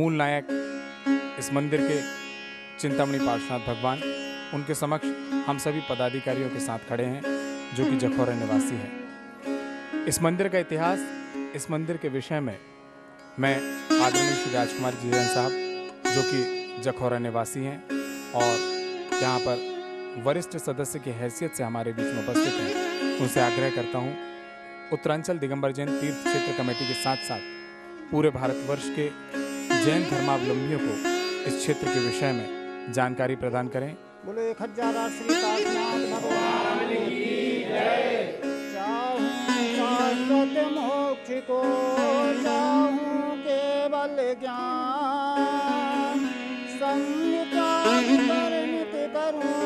मूल नायक इस मंदिर के चिंतामणि पार्श्वनाथ भगवान, उनके समक्ष हम सभी पदाधिकारियों के साथ खड़े हैं जो कि जखौरा निवासी हैं। इस मंदिर का इतिहास, इस मंदिर के विषय में मैं आदरणीय श्री राजकुमार जी जैन साहब जो कि जखौरा निवासी हैं और यहाँ पर वरिष्ठ सदस्य की हैसियत से हमारे बीच में उपस्थित हैं, उनसे आग्रह करता हूँ उत्तरांचल दिगंबर जैन तीर्थ क्षेत्र कमेटी के साथ साथ पूरे भारतवर्ष के जैन धर्मावलंबियों को इस क्षेत्र के विषय में जानकारी प्रदान करें। बोलो 1008 श्री पार्श्वनाथ भगवान की जय। चाहूं शाश्वत मोक्ष को, चाहूं केवल ज्ञान, संग त्याग कर नित करूं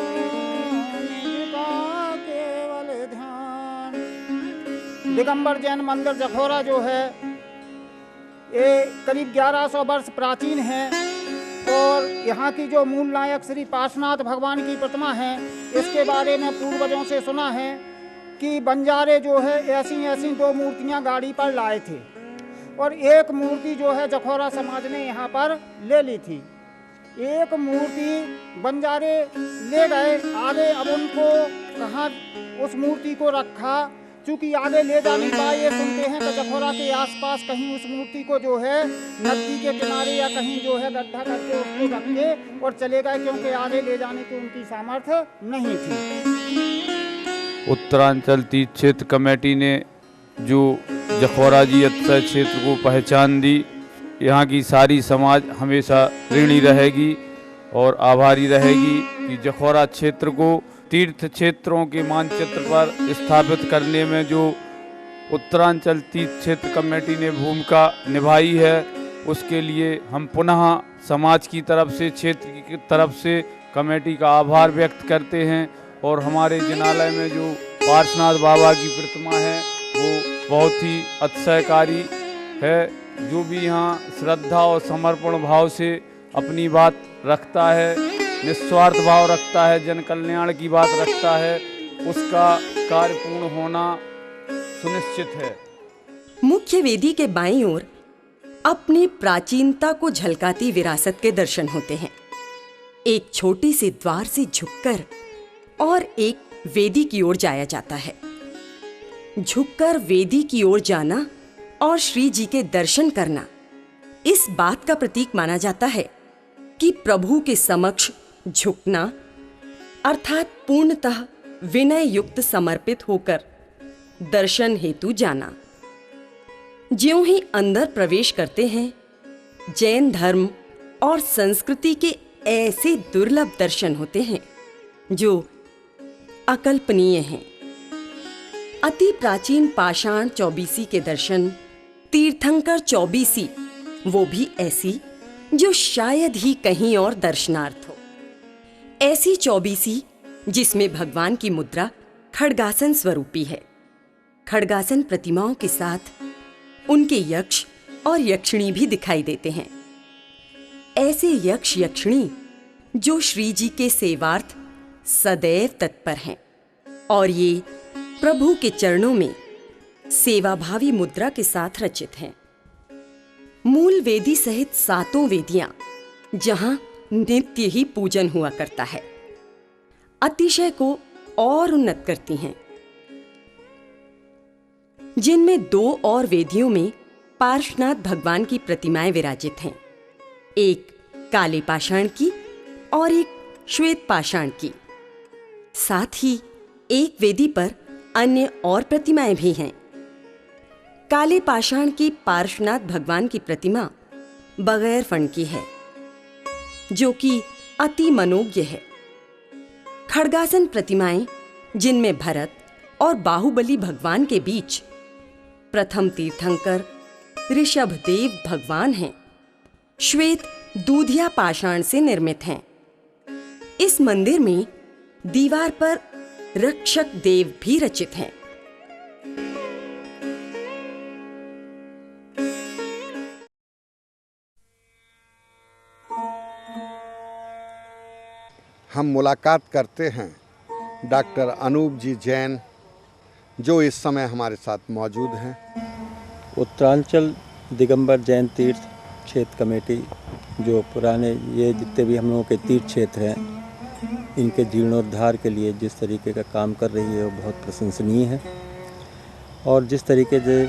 निज का केवल ध्यान। दिगंबर जैन मंदिर जखौरा जो है ये करीब 1100 वर्ष प्राचीन है और यहाँ की जो मूल नायक श्री पार्श्वनाथ भगवान की प्रतिमा है, इसके बारे में पूर्वजों से सुना है कि बंजारे जो है ऐसी ऐसी 2 मूर्तियाँ गाड़ी पर लाए थे और एक मूर्ति जो है जखौरा समाज ने यहाँ पर ले ली थी। एक मूर्ति बंजारे ले गए, आगे अब उनको कहाँ उस मूर्ति को रखा, चूँकि आगे ले जा नहीं पाए। ये सुनते हैं कि जखौरा के आसपास कहीं उस मूर्ति को जो है नदी के किनारे या कहीं जो है गड्ढा करके उसको रख के और चले गए, क्योंकि आगे ले जाने की उनकी सामर्थ्य नहीं थी। उत्तरांचल तीर्थ क्षेत्र कमेटी ने जो जखौरा जी अक्षय क्षेत्र को पहचान दी, यहाँ की सारी समाज हमेशा ऋणी रहेगी और आभारी रहेगी कि जखौरा क्षेत्र को तीर्थ क्षेत्रों के मानचित्र पर स्थापित करने में जो उत्तरांचल तीर्थ क्षेत्र कमेटी ने भूमिका निभाई है, उसके लिए हम पुनः समाज की तरफ से, क्षेत्र की तरफ से कमेटी का आभार व्यक्त करते हैं। और हमारे जिनालय में जो पार्श्वनाथ बाबा की प्रतिमा है वो बहुत ही अतिशयकारी है। जो भी यहाँ श्रद्धा और समर्पण भाव से अपनी बात रखता है, निस्वार्थ भाव रखता है, जन कल्याण की बात रखता है, उसका कार्य पूर्ण होना सुनिश्चित है। मुख्य वेदी के बाईं ओर अपनी प्राचीनता को झलकाती विरासत के दर्शन होते हैं। एक छोटी सी द्वार से झुककर और एक वेदी की ओर जाया जाता है। झुककर वेदी की ओर जाना और श्री जी के दर्शन करना इस बात का प्रतीक माना जाता है कि प्रभु के समक्ष झुकना अर्थात पूर्णतः विनय युक्त समर्पित होकर दर्शन हेतु जाना। ज्यों ही अंदर प्रवेश करते हैं, जैन धर्म और संस्कृति के ऐसे दुर्लभ दर्शन होते हैं जो अकल्पनीय हैं। अति प्राचीन पाषाण चौबीसी के दर्शन, तीर्थंकर चौबीसी, वो भी ऐसी जो शायद ही कहीं और दर्शनार्थ हो। ऐसी चौबीसी जिसमें भगवान की मुद्रा खड्गासन स्वरूपी है। खड्गासन प्रतिमाओं के साथ उनके यक्ष और यक्षिणी भी दिखाई देते हैं। ऐसे यक्ष यक्षिणी जो श्री जी के सेवार्थ सदैव तत्पर हैं और ये प्रभु के चरणों में सेवाभावी मुद्रा के साथ रचित हैं। मूल वेदी सहित 7 वेदियां जहां नित्य ही पूजन हुआ करता है, अतिशय को और उन्नत करती हैं। जिनमें 2 और वेदियों में पार्श्वनाथ भगवान की प्रतिमाएं विराजित हैं, एक काले पाषाण की और एक श्वेत पाषाण की। साथ ही एक वेदी पर अन्य और प्रतिमाएं भी हैं। काले पाषाण की पार्श्वनाथ भगवान की प्रतिमा बगैर फण की है, जो कि अति मनोज्ञ है। खड्गासन प्रतिमाएं जिनमें भरत और बाहुबली भगवान के बीच प्रथम तीर्थंकर ऋषभदेव भगवान हैं, श्वेत दूधिया पाषाण से निर्मित हैं। इस मंदिर में दीवार पर रक्षक देव भी रचित हैं। हम मुलाकात करते हैं डॉक्टर अनूप जी जैन, जो इस समय हमारे साथ मौजूद हैं। उत्तरांचल दिगंबर जैन तीर्थ क्षेत्र कमेटी जो पुराने ये जितने भी हम लोगों के तीर्थ क्षेत्र हैं इनके जीर्णोद्धार के लिए जिस तरीके का काम कर रही है वो बहुत प्रशंसनीय है। और जिस तरीके से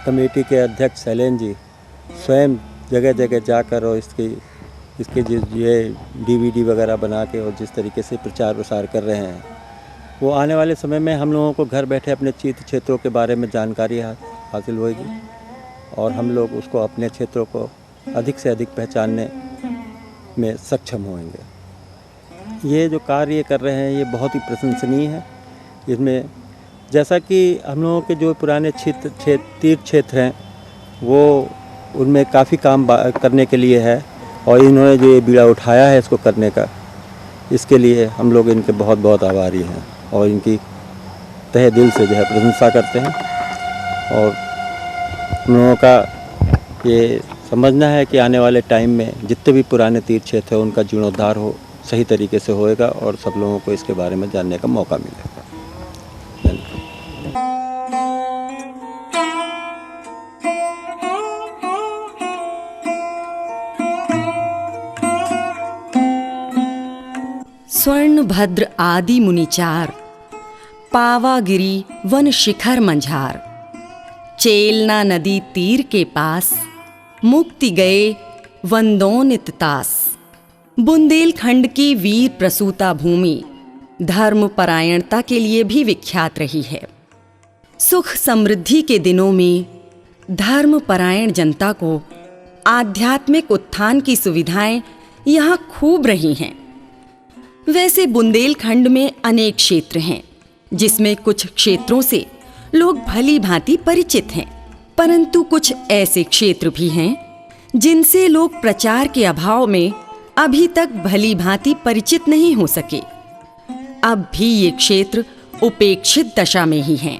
कमेटी के अध्यक्ष शैलेंद्र जी स्वयं जगह जगह जाकर और इसके जो ये DVD वगैरह बना के और जिस तरीके से प्रचार प्रसार कर रहे हैं, वो आने वाले समय में हम लोगों को घर बैठे अपने तीर्थ क्षेत्रों के बारे में जानकारी हासिल होगी और हम लोग उसको अपने क्षेत्रों को अधिक से अधिक पहचानने में सक्षम होंगे। ये जो कार्य ये कर रहे हैं ये बहुत ही प्रशंसनीय है। इसमें जैसा कि हम लोगों के जो पुराने तीर्थ क्षेत्र हैं वो उनमें काफ़ी काम करने के लिए है और इन्होंने जो ये बीड़ा उठाया है इसको करने का, इसके लिए हम लोग इनके बहुत बहुत आभारी हैं और इनकी तहे दिल से जो है प्रशंसा करते हैं। और हम लोगों का ये समझना है कि आने वाले टाइम में जितने भी पुराने तीर्थ क्षेत्र हैं उनका जीर्णोद्धार हो सही तरीके से होएगा और सब लोगों को इसके बारे में जानने का मौका मिलेगा। स्वर्णभद्र आदि मुनिचार, पावागिरी वन शिखर मंझार, चेलना नदी तीर के पास, मुक्ति गए वंदोनित तास। बुंदेलखंड की वीर प्रसूता भूमि धर्म परायणता के लिए भी विख्यात रही है। सुख समृद्धि के दिनों में धर्म परायण जनता को आध्यात्मिक उत्थान की सुविधाएं यहाँ खूब रही हैं। वैसे बुंदेलखंड में अनेक क्षेत्र हैं जिसमें कुछ क्षेत्रों से लोग भली भांति परिचित हैं, परंतु कुछ ऐसे क्षेत्र भी हैं जिनसे लोग प्रचार के अभाव में अभी तक भली भांति परिचित नहीं हो सके। अब भी ये क्षेत्र उपेक्षित दशा में ही हैं।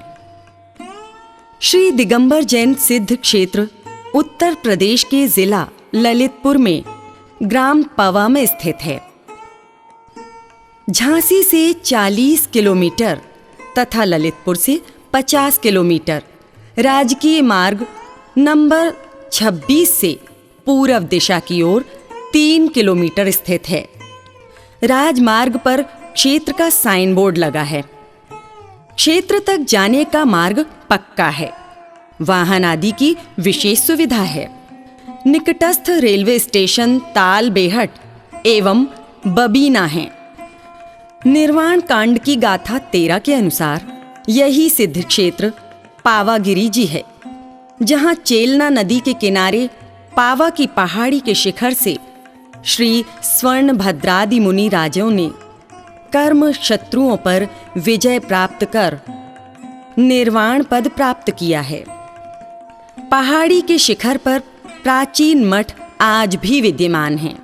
श्री दिगंबर जैन सिद्ध क्षेत्र उत्तर प्रदेश के जिला ललितपुर में ग्राम पवा में स्थित है। झांसी से 40 किलोमीटर तथा ललितपुर से 50 किलोमीटर राजकीय मार्ग नंबर 26 से पूर्व दिशा की ओर 3 किलोमीटर स्थित है। राजमार्ग पर क्षेत्र का साइन बोर्ड लगा है। क्षेत्र तक जाने का मार्ग पक्का है। वाहन आदि की विशेष सुविधा है। निकटस्थ रेलवे स्टेशन ताल बेहट एवं बबीना है। निर्वाण कांड की गाथा 13 के अनुसार यही सिद्ध क्षेत्र पावागिरी जी है, जहां चेलना नदी के किनारे पावा की पहाड़ी के शिखर से श्री स्वर्णभद्रादि मुनि राजाओं ने कर्म शत्रुओं पर विजय प्राप्त कर निर्वाण पद प्राप्त किया है। पहाड़ी के शिखर पर प्राचीन मठ आज भी विद्यमान हैं।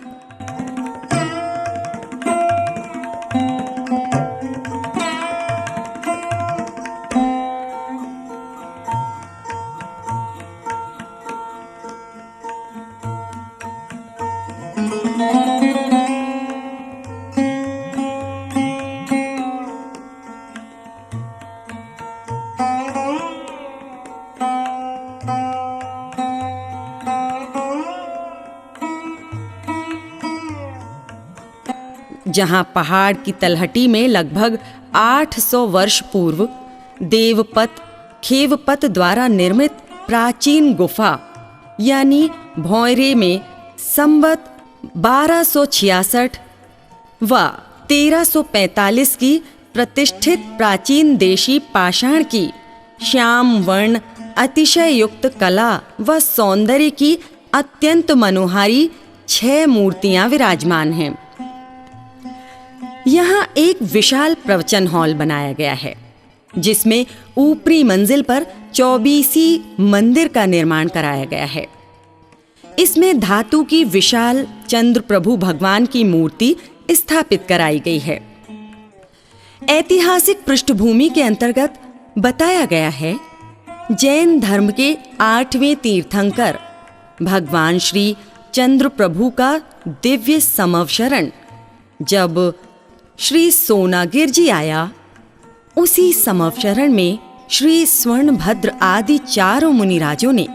जहां पहाड़ की तलहटी में लगभग 800 वर्ष पूर्व देवपत खेवपत द्वारा निर्मित प्राचीन गुफा यानी भौरे में संवत 1266 व 1345 की प्रतिष्ठित प्राचीन देशी पाषाण की श्याम वर्ण अतिशय युक्त कला व सौंदर्य की अत्यंत मनोहारी 6 मूर्तियां विराजमान हैं। यहाँ एक विशाल प्रवचन हॉल बनाया गया है, जिसमें ऊपरी मंजिल पर 24 मंदिर का निर्माण कराया गया है। इसमें धातु की विशाल चंद्र प्रभु भगवान की मूर्ति स्थापित कराई गई है। ऐतिहासिक पृष्ठभूमि के अंतर्गत बताया गया है, जैन धर्म के 8वें तीर्थंकर भगवान श्री चंद्र प्रभु का दिव्य समवशरण जब श्री सोनागिर जी आया, उसी समवशरण में श्री स्वर्णभद्र आदि 4 मुनिराजों ने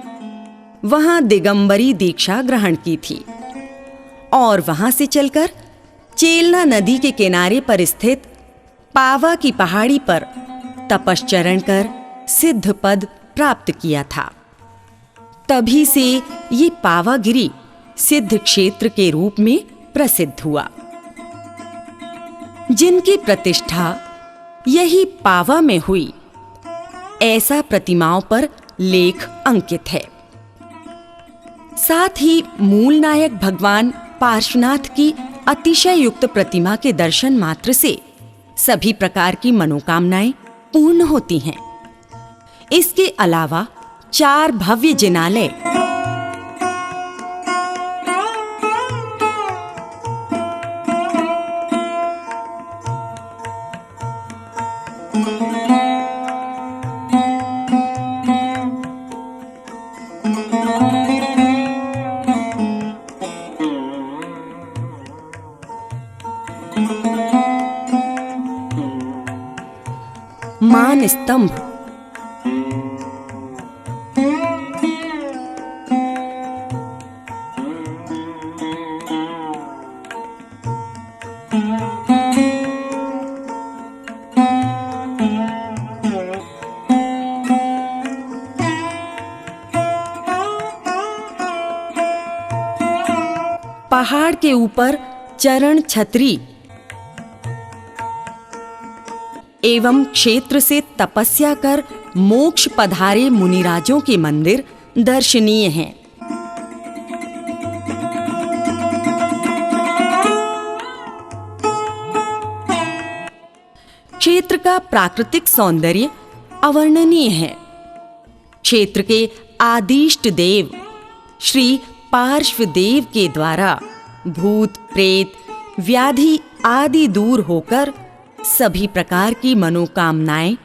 वहां दिगंबरी दीक्षा ग्रहण की थी। और वहां से चलकर चेलना नदी के किनारे पर स्थित पावा की पहाड़ी पर तपश्चरण कर सिद्ध पद प्राप्त किया था। तभी से ये पावागिरी सिद्ध क्षेत्र के रूप में प्रसिद्ध हुआ। जिनकी प्रतिष्ठा यही पावा में हुई, ऐसा प्रतिमाओं पर लेख अंकित है। साथ ही मूल नायक भगवान पार्श्वनाथ की अतिशय युक्त प्रतिमा के दर्शन मात्र से सभी प्रकार की मनोकामनाएं पूर्ण होती हैं। इसके अलावा 4 भव्य जिनालय मान स्तंभ, पहाड़ के ऊपर चरण छतरी एवं क्षेत्र से तपस्या कर मोक्ष पधारे मुनिराजों के मंदिर दर्शनीय हैं। क्षेत्र का प्राकृतिक सौंदर्य अवर्णनीय है। क्षेत्र के आदिष्ट देव श्री पार्श्वदेव के द्वारा भूत प्रेत व्याधि आदि दूर होकर सभी प्रकार की मनोकामनाएं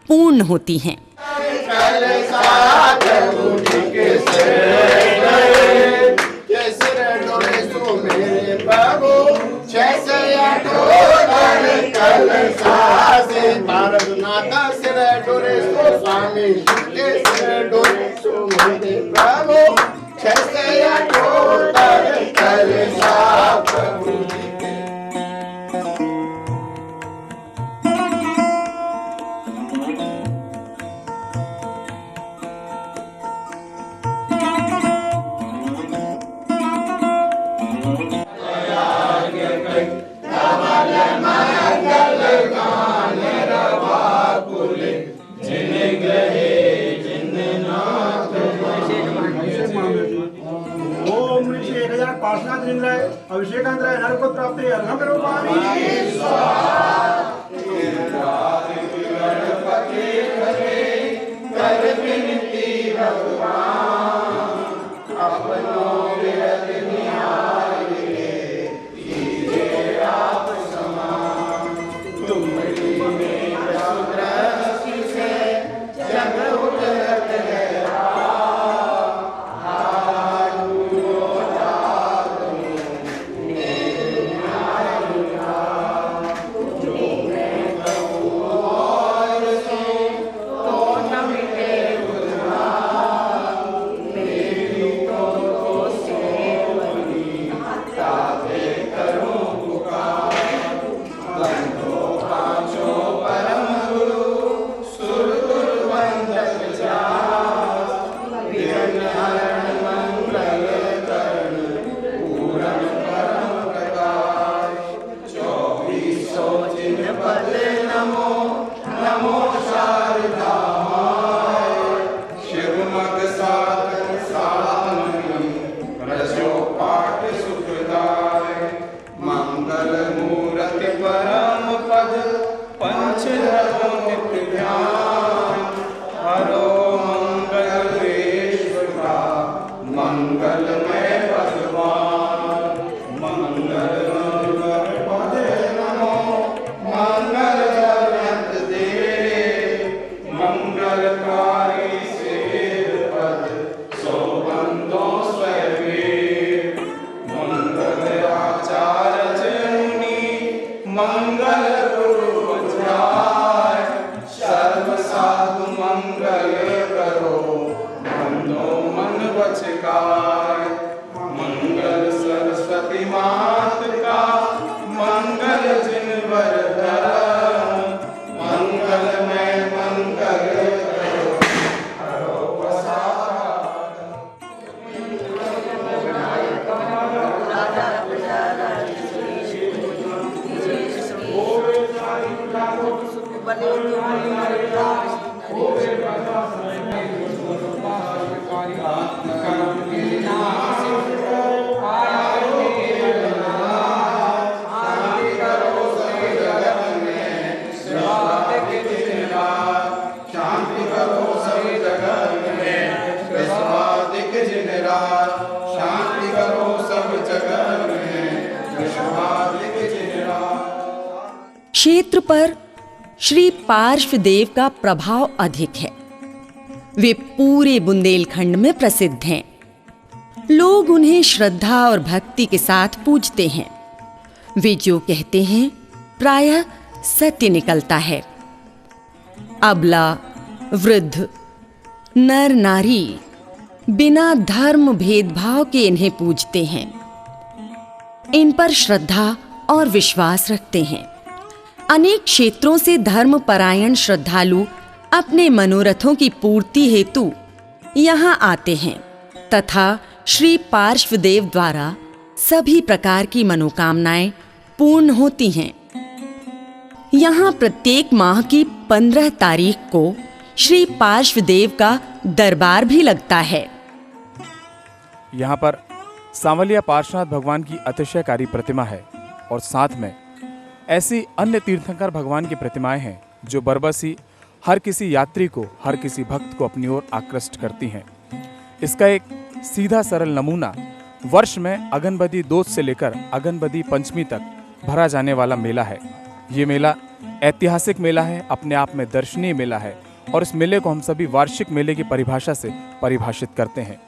पूर्ण होती हैं। अभिषेकांतराय नरपत प्राप्ति अर्घम रूपामि क्षेत्र पर श्री पार्श्वदेव का प्रभाव अधिक है। वे पूरे बुंदेलखंड में प्रसिद्ध हैं। लोग उन्हें श्रद्धा और भक्ति के साथ पूजते हैं। वे जो कहते हैं प्रायः सत्य निकलता है। अबला, वृद्ध, नर नारी बिना धर्म भेदभाव के इन्हें पूजते हैं। इन पर श्रद्धा और विश्वास रखते हैं। अनेक क्षेत्रों से धर्मपरायण श्रद्धालु अपने मनोरथों की पूर्ति हेतु यहाँ आते हैं तथा श्री पार्श्वदेव द्वारा सभी प्रकार की मनोकामनाएं पूर्ण होती हैं। यहाँ प्रत्येक माह की 15 तारीख को श्री पार्श्वदेव का दरबार भी लगता है। यहाँ पर सांवलिया पार्श्वनाथ भगवान की अतिशयकारी प्रतिमा है और साथ में ऐसी अन्य तीर्थंकर भगवान की प्रतिमाएं हैं जो बरबसी हर किसी यात्री को, हर किसी भक्त को अपनी ओर आकृष्ट करती हैं। इसका एक सीधा सरल नमूना वर्ष में अगनबदी दोष से लेकर अगनबदी पंचमी तक भरा जाने वाला मेला है। ये मेला ऐतिहासिक मेला है, अपने आप में दर्शनीय मेला है और इस मेले को हम सभी वार्षिक मेले की परिभाषा से परिभाषित करते हैं।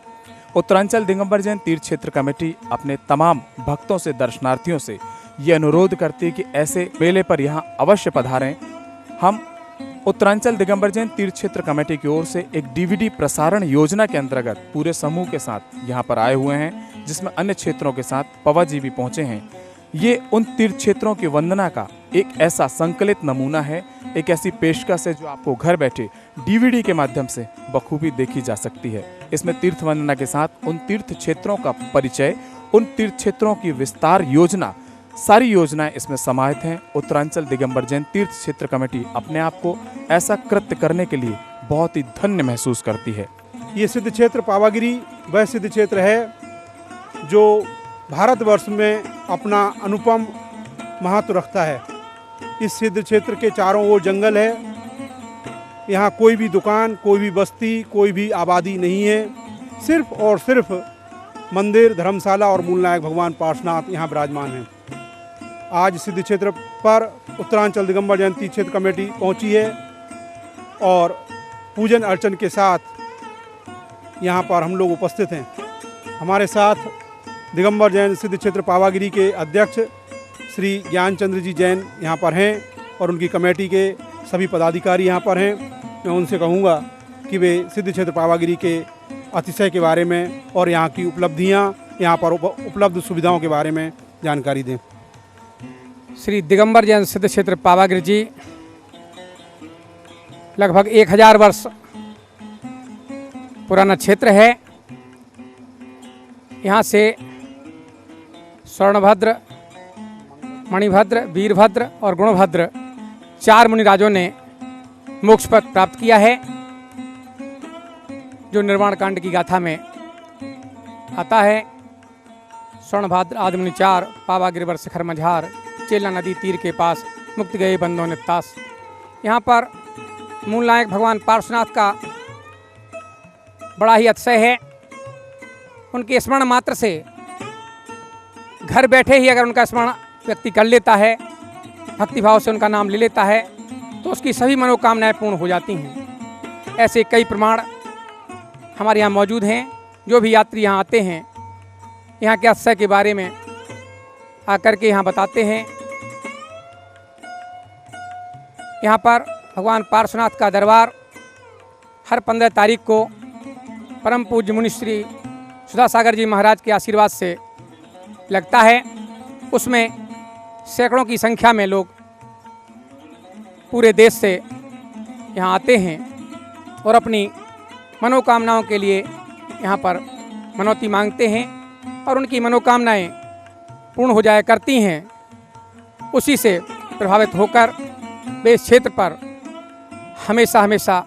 उत्तरांचल दिगंबर जैन तीर्थ क्षेत्र कमेटी अपने तमाम भक्तों से, दर्शनार्थियों से ये अनुरोध करती है कि ऐसे मेले पर यहाँ अवश्य पधारें। हम उत्तरांचल दिगंबर जैन तीर्थ क्षेत्र कमेटी की ओर से एक डीवीडी प्रसारण योजना के अंतर्गत पूरे समूह के साथ यहाँ पर आए हुए हैं, जिसमें अन्य क्षेत्रों के साथ पवा जी भी पहुँचे हैं। ये उन तीर्थ क्षेत्रों की वंदना का एक ऐसा संकलित नमूना है, एक ऐसी पेशकश है जो आपको घर बैठे डीवीडी के माध्यम से बखूबी देखी जा सकती है। इसमें तीर्थ वंदना के साथ उन तीर्थ क्षेत्रों का परिचय, उन तीर्थ क्षेत्रों की विस्तार योजना, सारी योजनाएं इसमें समाहित हैं। उत्तरांचल दिगंबर जैन तीर्थ क्षेत्र कमेटी अपने आप को ऐसा कृत्य करने के लिए बहुत ही धन्य महसूस करती है। ये सिद्ध क्षेत्र पावागिरी वह सिद्ध क्षेत्र है जो भारतवर्ष में अपना अनुपम महत्व रखता है। इस सिद्ध क्षेत्र के चारों ओर जंगल है। यहाँ कोई भी दुकान, कोई भी बस्ती, कोई भी आबादी नहीं है। सिर्फ और सिर्फ मंदिर, धर्मशाला और मूलनायक भगवान पार्श्वनाथ यहाँ विराजमान हैं। आज सिद्ध क्षेत्र पर उत्तरांचल दिगंबर जैन तीर्थ क्षेत्र कमेटी पहुँची है और पूजन अर्चन के साथ यहाँ पर हम लोग उपस्थित हैं। हमारे साथ दिगंबर जैन सिद्ध क्षेत्र पावागिरी के अध्यक्ष श्री ज्ञानचंद्र जी जैन यहाँ पर हैं और उनकी कमेटी के सभी पदाधिकारी यहाँ पर हैं। मैं उनसे कहूँगा कि वे सिद्ध क्षेत्र पावागिरी के अतिशय के बारे में और यहाँ की उपलब्धियाँ, यहाँ पर उपलब्ध सुविधाओं के बारे में जानकारी दें। श्री दिगंबर जैन सिद्ध क्षेत्र पावागिरी जी लगभग 1000 वर्ष पुराना क्षेत्र है। यहाँ से स्वर्णभद्र, मणिभद्र, वीरभद्र और गुणभद्र 4 मुनिराजों ने मोक्ष पद प्राप्त किया है, जो निर्वाण कांड की गाथा में आता है। स्वर्णभद्र आदिमुनि 4 पावागिरी शिखर मझार, चेला नदी तीर के पास, मुक्त गए बंदों ने तास। यहाँ पर मूलनायक भगवान पार्श्वनाथ का बड़ा ही अतिशय है। उनके स्मरण मात्र से, घर बैठे ही अगर उनका स्मरण व्यक्ति कर लेता है, भक्तिभाव से उनका नाम ले लेता है, तो उसकी सभी मनोकामनाएं पूर्ण हो जाती हैं। ऐसे कई प्रमाण हमारे यहाँ मौजूद हैं। जो भी यात्री यहाँ आते हैं, यहाँ के अतिशय के बारे में आकर के यहाँ बताते हैं। यहाँ पर भगवान पार्श्वनाथ का दरबार हर 15 तारीख को परम पूज्य मुनि श्री सुधासागर जी महाराज के आशीर्वाद से लगता है। उसमें सैकड़ों की संख्या में लोग पूरे देश से यहाँ आते हैं और अपनी मनोकामनाओं के लिए यहाँ पर मनौती मांगते हैं और उनकी मनोकामनाएं पूर्ण हो जाया करती हैं। उसी से प्रभावित होकर वे इस क्षेत्र पर हमेशा हमेशा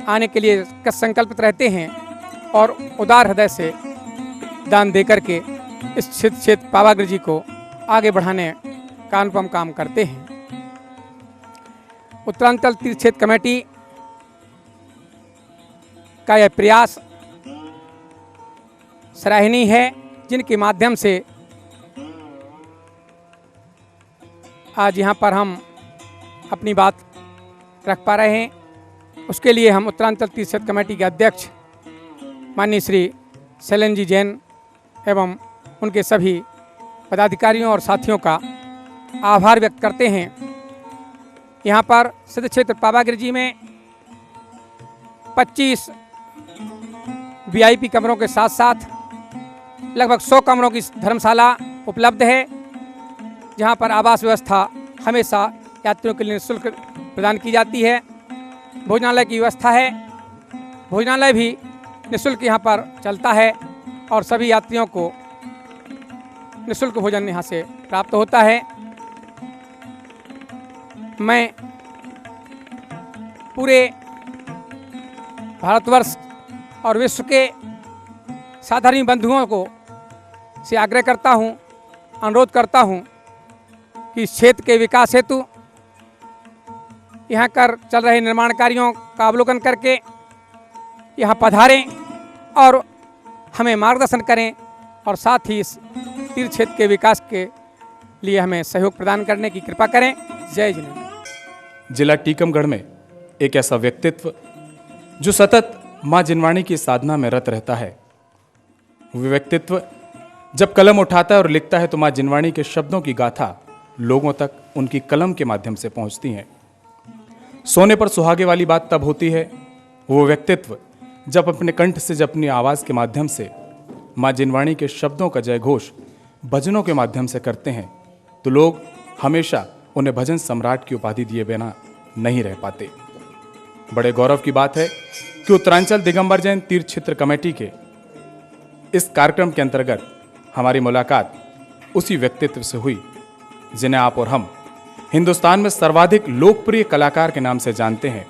आने के लिए संकल्पित रहते हैं और उदार हृदय से दान दे करके इस क्षेत्र पावागढ़ जी को आगे बढ़ाने का अनुपम काम करते हैं। उत्तरांचल तीर्थ क्षेत्र कमेटी का यह प्रयास सराहनीय है, जिनके माध्यम से आज यहाँ पर हम अपनी बात रख पा रहे हैं। उसके लिए हम उत्तरांचल तीर्थ क्षेत्र कमेटी के अध्यक्ष माननीय श्री शैलेंद्र जी जैन एवं उनके सभी पदाधिकारियों और साथियों का आभार व्यक्त करते हैं। यहाँ पर सिद्ध क्षेत्र पावागढ़ जी में 25 VIP कमरों के साथ साथ लगभग 100 कमरों की धर्मशाला उपलब्ध है, जहाँ पर आवास व्यवस्था हमेशा यात्रियों के लिए निःशुल्क प्रदान की जाती है। भोजनालय की व्यवस्था है, भोजनालय भी निःशुल्क यहाँ पर चलता है और सभी यात्रियों को निःशुल्क भोजन यहाँ से प्राप्त होता है। मैं पूरे भारतवर्ष और विश्व के साधारण बंधुओं को से आग्रह करता हूँ, अनुरोध करता हूँ कि इस क्षेत्र के विकास हेतु यहाँ कर चल रहे निर्माण कार्यों का अवलोकन करके यहाँ पधारें और हमें मार्गदर्शन करें और साथ ही इस तीर्थ क्षेत्र के विकास के लिए हमें सहयोग प्रदान करने की कृपा करें। जय जिनेंद्र। जिला टीकमगढ़ में एक ऐसा व्यक्तित्व जो सतत माँ जिनवाणी की साधना में रत रहता है। वो व्यक्तित्व जब कलम उठाता है और लिखता है तो माँ जिनवाणी के शब्दों की गाथा लोगों तक उनकी कलम के माध्यम से पहुंचती है। सोने पर सुहागे वाली बात तब होती है वो व्यक्तित्व जब अपने कंठ से जब अपनी आवाज़ के माध्यम से माँ जिनवाणी के शब्दों का जय घोष भजनों के माध्यम से करते हैं तो लोग हमेशा उन्हें भजन सम्राट की उपाधि दिए बिना नहीं रह पाते। बड़े गौरव की बात है कि उत्तरांचल दिगंबर जैन तीर्थ क्षेत्र कमेटी के इस कार्यक्रम के अंतर्गत हमारी मुलाकात उसी व्यक्तित्व से हुई जिन्हें आप और हम हिंदुस्तान में सर्वाधिक लोकप्रिय कलाकार के नाम से जानते हैं,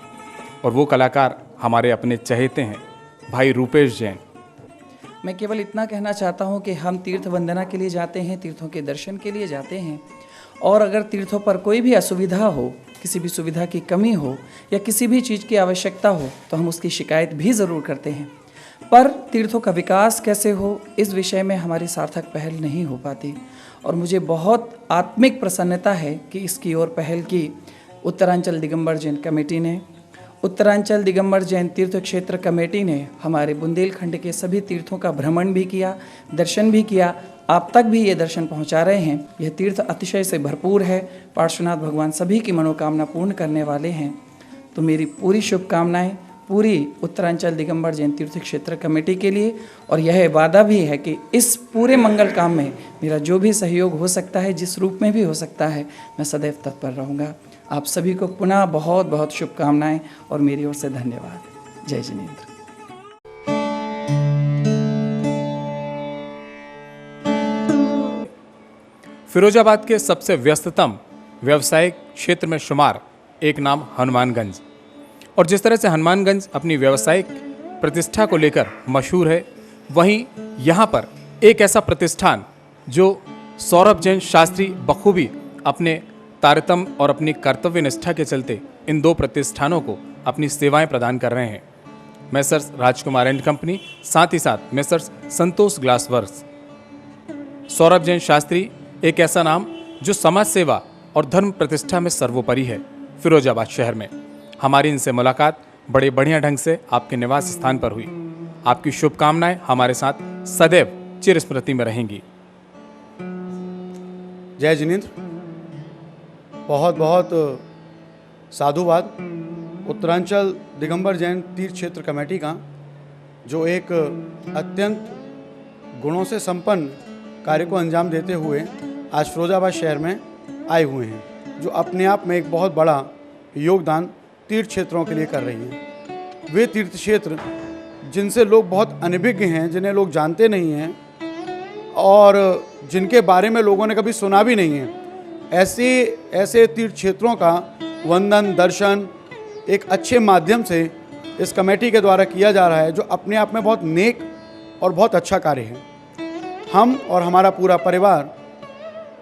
और वो कलाकार हमारे अपने चहेते हैं भाई रूपेश जैन। मैं केवल इतना कहना चाहता हूँ कि हम तीर्थ वंदना के लिए जाते हैं, तीर्थों के दर्शन के लिए जाते हैं, और अगर तीर्थों पर कोई भी असुविधा हो, किसी भी सुविधा की कमी हो या किसी भी चीज़ की आवश्यकता हो तो हम उसकी शिकायत भी ज़रूर करते हैं। पर तीर्थों का विकास कैसे हो इस विषय में हमारी सार्थक पहल नहीं हो पाती, और मुझे बहुत आत्मिक प्रसन्नता है कि इसकी ओर पहल की उत्तरांचल दिगंबर जैन कमेटी ने। उत्तरांचल दिगंबर जैन तीर्थ क्षेत्र कमेटी ने हमारे बुंदेलखंड के सभी तीर्थों का भ्रमण भी किया, दर्शन भी किया, आप तक भी ये दर्शन पहुंचा रहे हैं। यह तीर्थ अतिशय से भरपूर है, पार्श्वनाथ भगवान सभी की मनोकामना पूर्ण करने वाले हैं। तो मेरी पूरी शुभकामनाएं पूरी उत्तरांचल दिगंबर जैन तीर्थ क्षेत्र कमेटी के लिए, और यह वादा भी है कि इस पूरे मंगल काम में मेरा जो भी सहयोग हो सकता है, जिस रूप में भी हो सकता है, मैं सदैव तत्पर रहूँगा। आप सभी को पुनः बहुत बहुत शुभकामनाएं और मेरी ओर से धन्यवाद। जय जिनेंद्र। फिरोजाबाद के सबसे व्यस्ततम व्यावसायिक क्षेत्र में शुमार एक नाम हनुमानगंज, और जिस तरह से हनुमानगंज अपनी व्यावसायिक प्रतिष्ठा को लेकर मशहूर है, वहीं यहाँ पर एक ऐसा प्रतिष्ठान जो सौरभ जैन शास्त्री बखूबी अपने तारतम्य और अपनी कर्तव्य निष्ठा के चलते इन दो प्रतिष्ठानों को अपनी सेवाएं प्रदान कर रहे हैं। मेसर्स राजकुमार एंड कंपनी, साथ ही साथ मेसर्स संतोष ग्लास वर्क्स। सौरभ जैन शास्त्री एक ऐसा नाम जो समाज सेवा और धर्म प्रतिष्ठा में सर्वोपरि है फिरोजाबाद शहर में। हमारी इनसे मुलाकात बड़े बढ़िया ढंग से आपके निवास स्थान पर हुई। आपकी शुभकामनाएं हमारे साथ सदैव चिर स्मृति में रहेंगी। जय जिनेंद्र। बहुत बहुत साधुवाद उत्तरांचल दिगंबर जैन तीर्थ क्षेत्र कमेटी का, जो एक अत्यंत गुणों से संपन्न कार्य को अंजाम देते हुए आज फिरोजाबाद शहर में आए हुए हैं, जो अपने आप में एक बहुत बड़ा योगदान तीर्थ क्षेत्रों के लिए कर रही है। वे तीर्थ क्षेत्र जिनसे लोग बहुत अनभिज्ञ हैं, जिन्हें लोग जानते नहीं हैं और जिनके बारे में लोगों ने कभी सुना भी नहीं है, ऐसे तीर्थ क्षेत्रों का वंदन, दर्शन एक अच्छे माध्यम से इस कमेटी के द्वारा किया जा रहा है, जो अपने आप में बहुत नेक और बहुत अच्छा कार्य है। हम और हमारा पूरा परिवार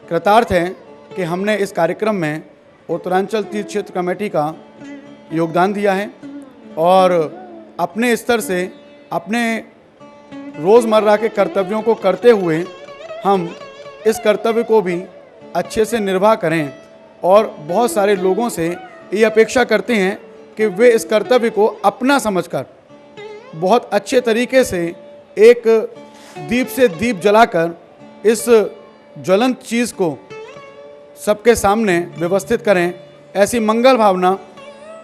कृतार्थ हैं कि हमने इस कार्यक्रम में उत्तरांचल तीर्थ क्षेत्र कमेटी का योगदान दिया है और अपने स्तर से अपने रोज़मर्रा के कर्तव्यों को करते हुए हम इस कर्तव्य को भी अच्छे से निर्वाह करें और बहुत सारे लोगों से ये अपेक्षा करते हैं कि वे इस कर्तव्य को अपना समझकर बहुत अच्छे तरीके से एक दीप से दीप जलाकर इस ज्वलंत चीज़ को सबके सामने व्यवस्थित करें। ऐसी मंगल भावना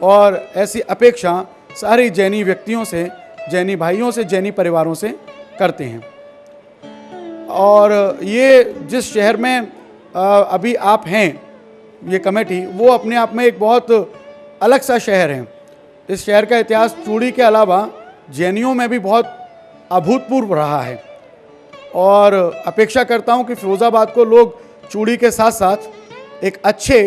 और ऐसी अपेक्षा सारी जैनी व्यक्तियों से, जैनी भाइयों से, जैनी परिवारों से करते हैं। और ये जिस शहर में अभी आप हैं, ये कमेटी, वो अपने आप में एक बहुत अलग सा शहर है। इस शहर का इतिहास चूड़ी के अलावा जैनियों में भी बहुत अभूतपूर्व रहा है और अपेक्षा करता हूँ कि फिरोज़ाबाद को लोग चूड़ी के साथ साथ एक अच्छे,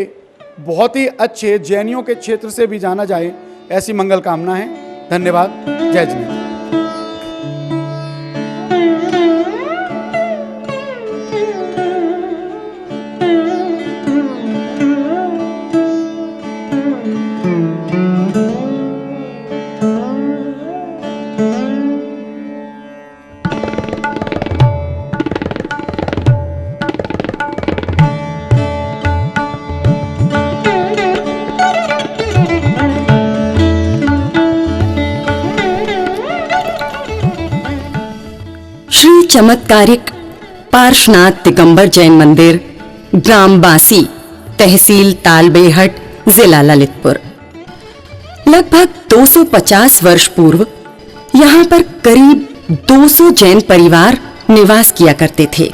बहुत ही अच्छे जैनियों के क्षेत्र से भी जाना जाए, ऐसी मंगल कामना है। धन्यवाद। जय जिनेन्द्र। श्री चमत्कारिक पार्श्वनाथ दिगंबर जैन मंदिर, ग्राम बासी, तहसील तालबेहट, जिला ललितपुर। लगभग 250 वर्ष पूर्व यहाँ पर करीब 200 जैन परिवार निवास किया करते थे।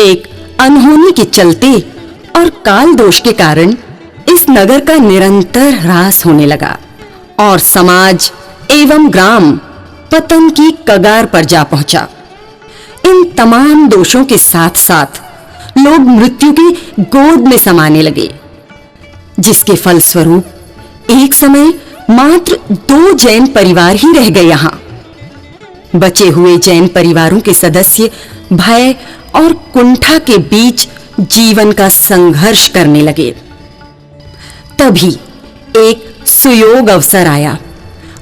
एक अनहोनी के चलते और काल दोष के कारण इस नगर का निरंतर ह्रास होने लगा और समाज एवं ग्राम पतन की कगार पर जा पहुंचा। इन तमाम दोषों के साथ साथ लोग मृत्यु की गोद में समाने लगे, जिसके फलस्वरूप एक समय मात्र 2 जैन परिवार ही रह गए। यहाँ बचे हुए जैन परिवारों के सदस्य भय और कुंठा के बीच जीवन का संघर्ष करने लगे। तभी एक सुयोग अवसर आया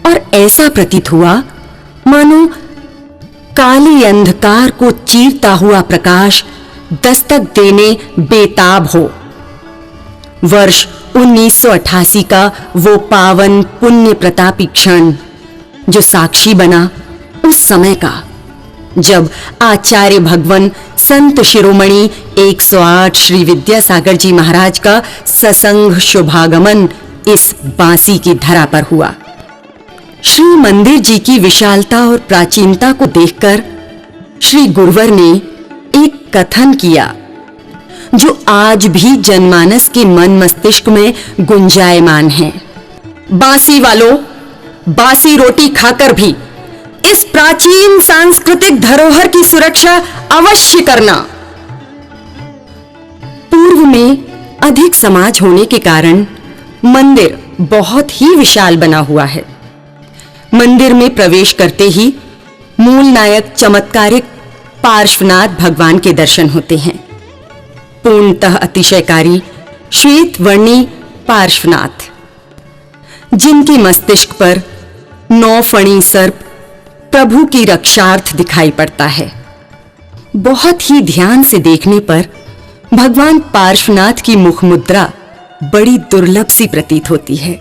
और ऐसा प्रतीत हुआ मानो काले अंधकार को चीरता हुआ प्रकाश दस्तक देने बेताब हो। वर्ष 1988 का वो पावन पुण्य प्रतापी क्षण जो साक्षी बना उस समय का, जब आचार्य भगवान संत शिरोमणि 108 श्री विद्यासागर जी महाराज का ससंग शुभागमन इस बांसी की धरा पर हुआ। श्री मंदिर जी की विशालता और प्राचीनता को देखकर श्री गुरुवर ने एक कथन किया जो आज भी जनमानस के मन मस्तिष्क में गुंजायमान है। बासी वालों, बासी रोटी खाकर भी इस प्राचीन सांस्कृतिक धरोहर की सुरक्षा अवश्य करना। पूर्व में अधिक समाज होने के कारण मंदिर बहुत ही विशाल बना हुआ है। मंदिर में प्रवेश करते ही मूल नायक चमत्कारिक पार्श्वनाथ भगवान के दर्शन होते हैं। पूर्णतः अतिशयकारी श्वेत वर्णी पार्श्वनाथ, जिनके मस्तिष्क पर 9 फणी सर्प प्रभु की रक्षार्थ दिखाई पड़ता है। बहुत ही ध्यान से देखने पर भगवान पार्श्वनाथ की मुख मुद्रा बड़ी दुर्लभ सी प्रतीत होती है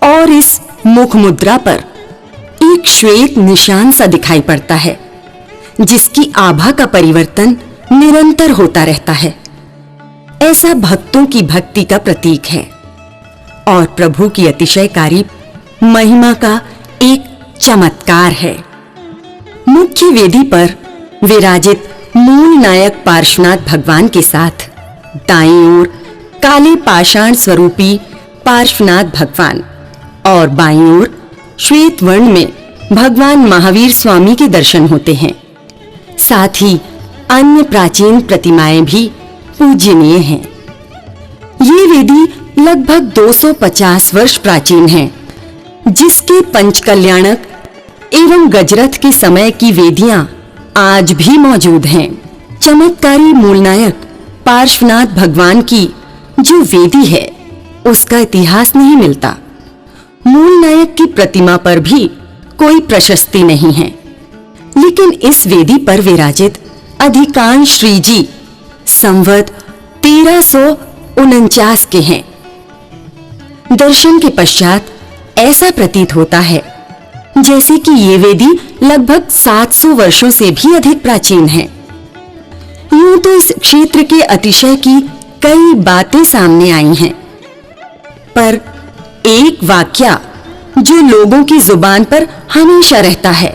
और इस मुख मुद्रा पर एक श्वेत निशान सा दिखाई पड़ता है, जिसकी आभा का परिवर्तन निरंतर होता रहता है। ऐसा भक्तों की भक्ति का प्रतीक है और प्रभु की अतिशयकारी महिमा का एक चमत्कार है। मुख्य वेदी पर विराजित मूल नायक पार्श्वनाथ भगवान के साथ दाईं ओर काले पाषाण स्वरूपी पार्श्वनाथ भगवान और बाईं ओर श्वेत वर्ण में भगवान महावीर स्वामी के दर्शन होते हैं। साथ ही अन्य प्राचीन प्रतिमाएं भी पूजनीय हैं। ये वेदी लगभग 250 वर्ष प्राचीन है, जिसके पंचकल्याणक एवं गजरथ के समय की वेदियां आज भी मौजूद हैं। चमत्कारी मूलनायक पार्श्वनाथ भगवान की जो वेदी है, उसका इतिहास नहीं मिलता। मूलनायक की प्रतिमा पर भी कोई प्रशस्ति नहीं है, लेकिन इस वेदी पर विराजित अधिकांश श्रीजी संवत 1349 के हैं। दर्शन के पश्चात ऐसा प्रतीत होता है जैसे कि ये वेदी लगभग 700 वर्षों से भी अधिक प्राचीन है। यूं तो इस क्षेत्र के अतिशय की कई बातें सामने आई हैं, पर एक वाक्या जो लोगों की जुबान पर हमेशा रहता है,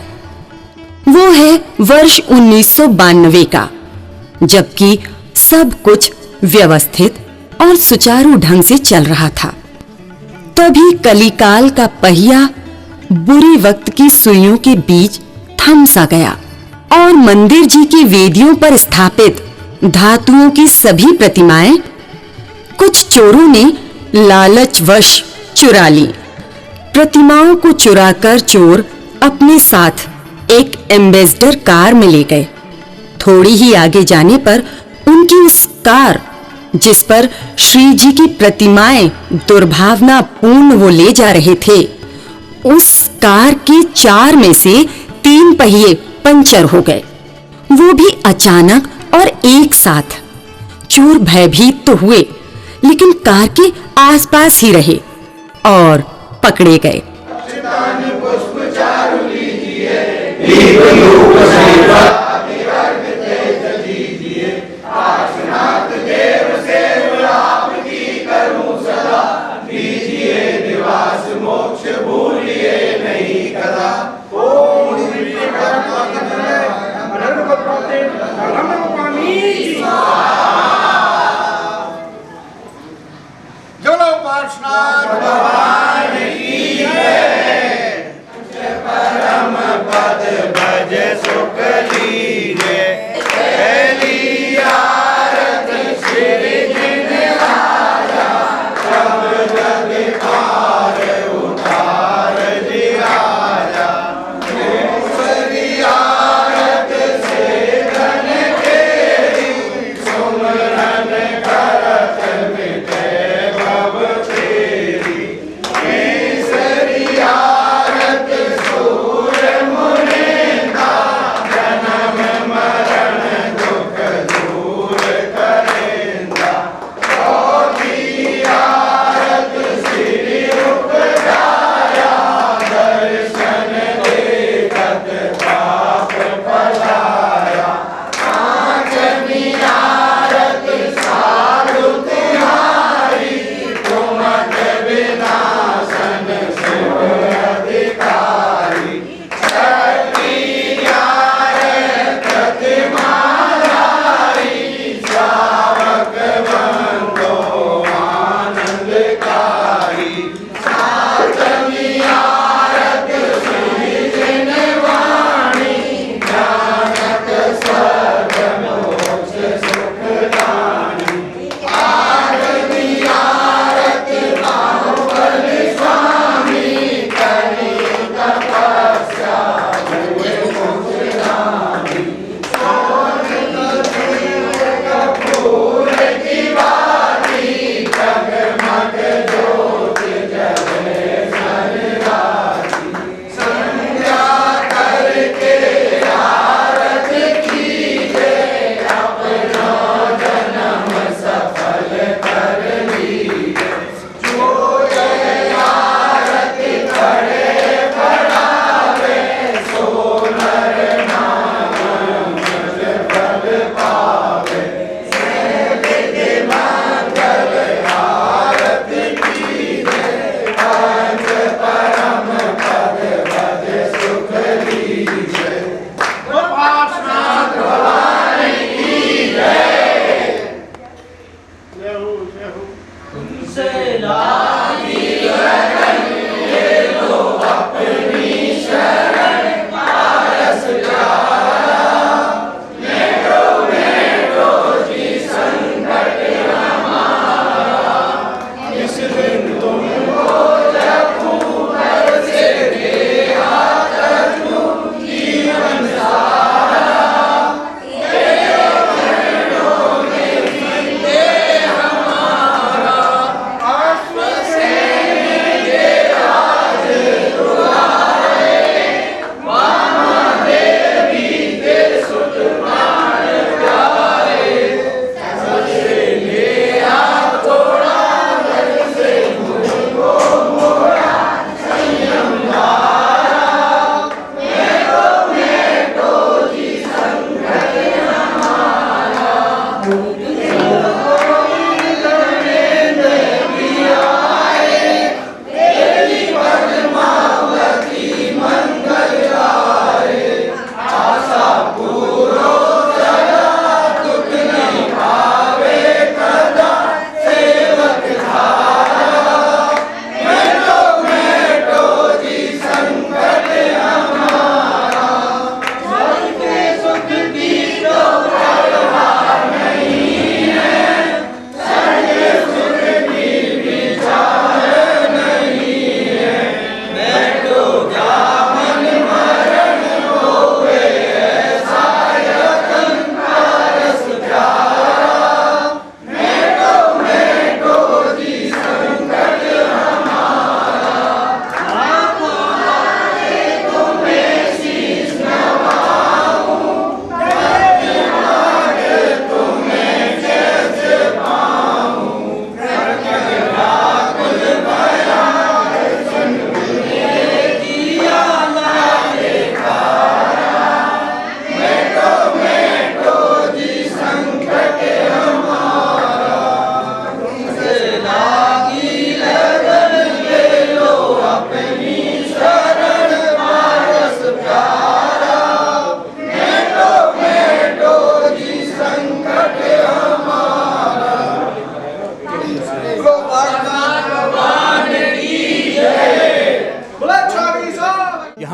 वो है वर्ष 1992 का, जबकि सब कुछ व्यवस्थित और सुचारू ढंग से चल रहा था। तभी कलिकाल का पहिया बुरे वक्त की सुइयों के बीच थम सा गया और मंदिर जी की वेदियों पर स्थापित धातुओं की सभी प्रतिमाएं कुछ चोरों ने लालचवश चुरा ली। प्रतिमाओं को चुराकर चोर अपने साथ एक एम्बेसडर कार में ले गए। थोड़ी ही आगे जाने पर उनकी उस कार, जिस पर श्री जी की प्रतिमाएं दुर्भावनापूर्ण वो ले जा रहे थे, उस कार के 4 में से 3 पहिए पंचर हो गए, वो भी अचानक और एक साथ। चोर भयभीत तो हुए, लेकिन कार के आसपास ही रहे और पकड़े गए।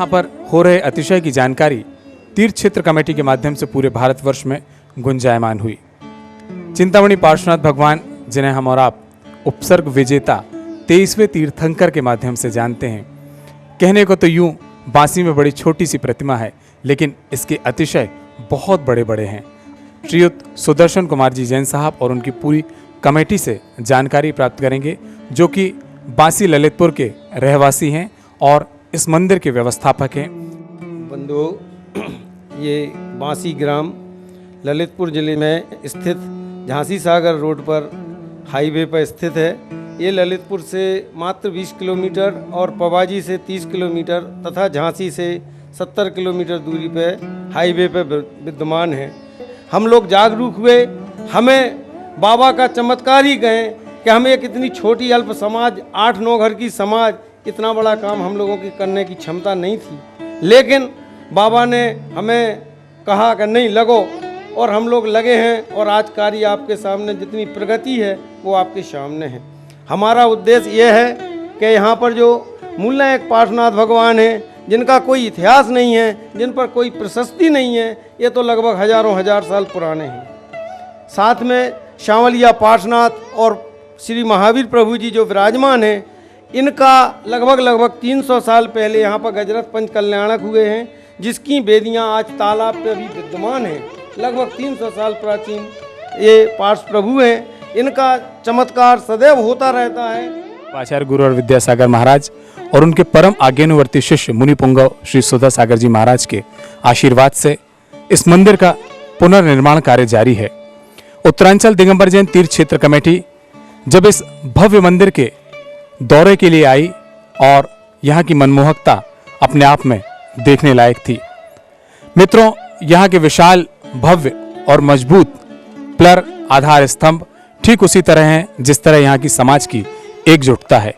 यहाँ पर हो रहे अतिशय की जानकारी तीर्थ क्षेत्र कमेटी के माध्यम से पूरे भारतवर्ष में गुंजायमान हुई। चिंतामणि पार्श्वनाथ भगवान, जिन्हें हम और आप उपसर्ग विजेता 23वें तीर्थंकर के माध्यम से जानते हैं, कहने को तो यूं बांसी में बड़ी छोटी सी प्रतिमा है, लेकिन इसके अतिशय बहुत बड़े बड़े हैं। श्रीयुत सुदर्शन कुमार जी जैन साहब और उनकी पूरी कमेटी से जानकारी प्राप्त करेंगे, जो कि बांसी ललितपुर के रहवासी हैं और इस मंदिर के व्यवस्थापक हैं। बंधु, ये बांसी ग्राम ललितपुर ज़िले में स्थित झांसी सागर रोड पर हाईवे पर स्थित है। ये ललितपुर से मात्र 20 किलोमीटर और पवाजी से 30 किलोमीटर तथा झांसी से 70 किलोमीटर दूरी पर हाईवे पर विद्यमान है। हम लोग जागरूक हुए, हमें बाबा का चमत्कार ही कहें कि हमें एक इतनी छोटी अल्प समाज, 8-9 घर की समाज, इतना बड़ा काम हम लोगों की करने की क्षमता नहीं थी, लेकिन बाबा ने हमें कहा कि नहीं लगो, और हम लोग लगे हैं। और आज कार्य आपके सामने जितनी प्रगति है वो आपके सामने है। हमारा उद्देश्य ये है कि यहाँ पर जो मूलनायक पार्श्वनाथ भगवान हैं, जिनका कोई इतिहास नहीं है, जिन पर कोई प्रशस्ति नहीं है, ये तो लगभग हजारों हजार साल पुराने हैं। साथ में शांवलिया पार्श्वनाथ और श्री महावीर प्रभु जी जो विराजमान हैं, इनका लगभग 300 साल पहले यहाँ पर गजरथ पंच कल्याणक हुए हैं, जिसकी वेदियाँ आज तालाब पे भी विद्यमान हैं। लगभग 300 साल प्राचीन ये पार्श्व प्रभु हैं, इनका चमत्कार सदैव होता रहता है। आचार्य गुरु और विद्यासागर महाराज और उनके परम आज्ञानुवर्ती शिष्य मुनि पुंगव श्री सुधा सागर जी महाराज के आशीर्वाद से इस मंदिर का पुनर्निर्माण कार्य जारी है। उत्तरांचल दिगंबर जैन तीर्थ क्षेत्र कमेटी जब इस भव्य मंदिर के दौरे के लिए आई और यहाँ की मनमोहकता अपने आप में देखने लायक थी। मित्रों, यहाँ के विशाल, भव्य और मजबूत पिलर, आधार स्तंभ ठीक उसी तरह हैं जिस तरह यहाँ की समाज की एकजुटता है।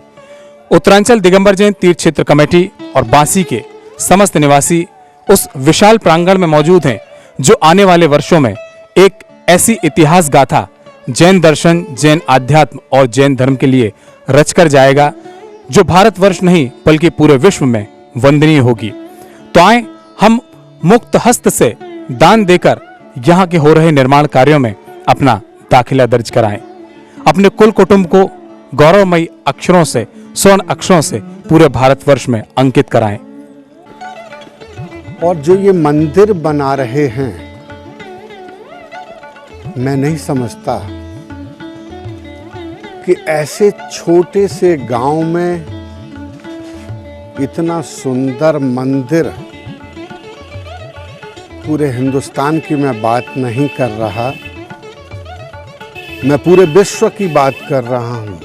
उत्तरांचल दिगंबर जैन तीर्थ क्षेत्र कमेटी और बांसी के समस्त निवासी उस विशाल प्रांगण में मौजूद हैं, जो आने वाले वर्षों में एक ऐसी इतिहास गाथा जैन दर्शन, जैन आध्यात्म और जैन धर्म के लिए रचकर जाएगा, जो भारतवर्ष नहीं बल्कि पूरे विश्व में वंदनीय होगी। तो आए हम मुक्त हस्त से दान देकर यहाँ के हो रहे निर्माण कार्यों में अपना दाखिला दर्ज कराएं, अपने कुल कुटुंब को गौरवमयी अक्षरों से, स्वर्ण अक्षरों से पूरे भारतवर्ष में अंकित कराएं। और जो ये मंदिर बना रहे हैं, मैं नहीं समझता कि ऐसे छोटे से गांव में इतना सुंदर मंदिर, पूरे हिंदुस्तान की मैं बात नहीं कर रहा, मैं पूरे विश्व की बात कर रहा हूं